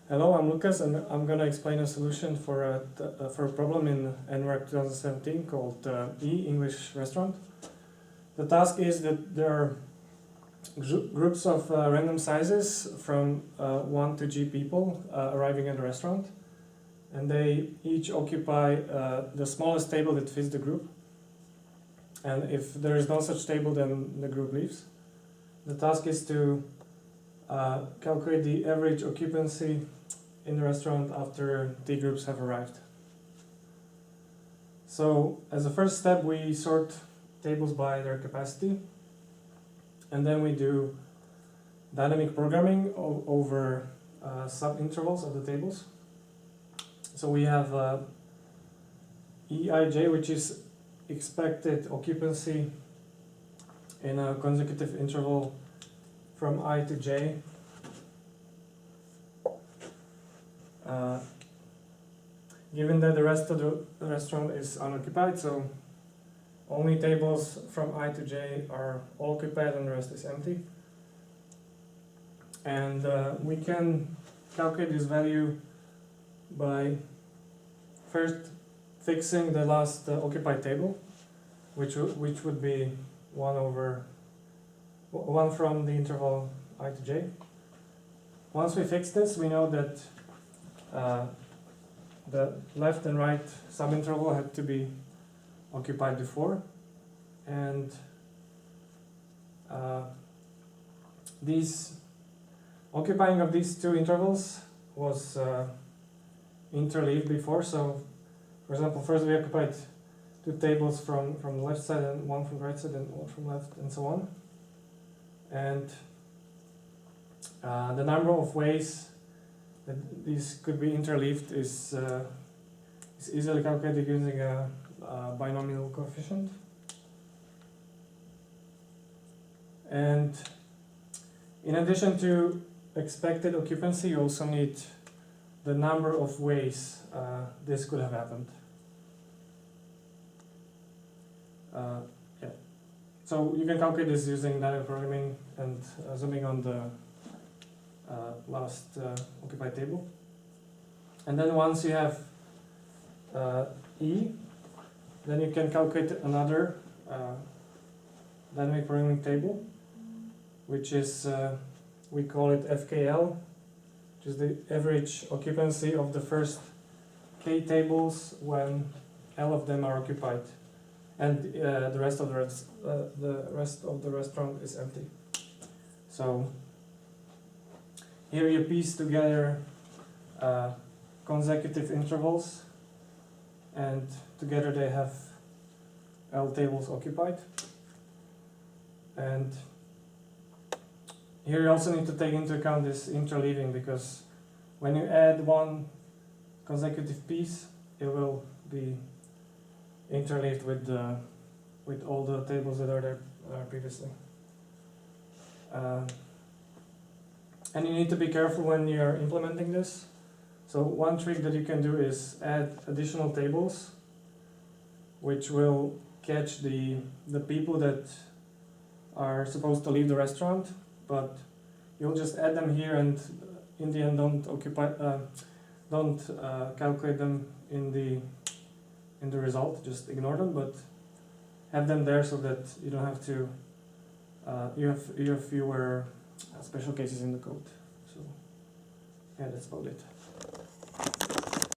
Hello, I'm Lucas, and I'm going to explain a solution for a problem in NWork 2017 called English Restaurant. The task is that there are groups of random sizes from 1 to G people arriving at the restaurant, and they each occupy the smallest table that fits the group. And if there is no such table, then the group leaves. The task is to calculate the average occupancy in the restaurant after the groups have arrived. So as a first step, we sort tables by their capacity, and then we do dynamic programming over sub-intervals of the tables. So we have EIJ, which is expected occupancy in a consecutive interval from I to J. Given that the rest of the restaurant is unoccupied, so only tables from I to J are all occupied and the rest is empty. And we can calculate this value by first fixing the last occupied table, which would be 1 from the interval I to J. Once we fix this, we know that the left and right subinterval had to be occupied before, and these occupying of these two intervals was interleaved before. So, for example, first we occupied 2 tables from the left side and 1 from the right side and 1 from left, and so on. And the number of ways that these could be interleaved is easily calculated using a binomial coefficient. And in addition to expected occupancy, you also need the number of ways this could have happened. So you can calculate this using dynamic programming and zooming on the last occupied table. And then once you have E, then you can calculate another dynamic programming table, which is, we call it FKL, which is the average occupancy of the first K tables when L of them are occupied, and the rest of the restaurant is empty. So here you piece together consecutive intervals, and together they have L tables occupied. And here you also need to take into account this interleaving, because when you add one consecutive piece, it will be interleaved with all the tables that are there previously. And you need to be careful when you're implementing this. So one trick that you can do is add additional tables, which will catch the people that are supposed to leave the restaurant, but you'll just add them here, and in the end don't calculate them in the result. Just ignore them, but have them there so that you don't have to. You have fewer special cases in the code. So yeah, that's about it.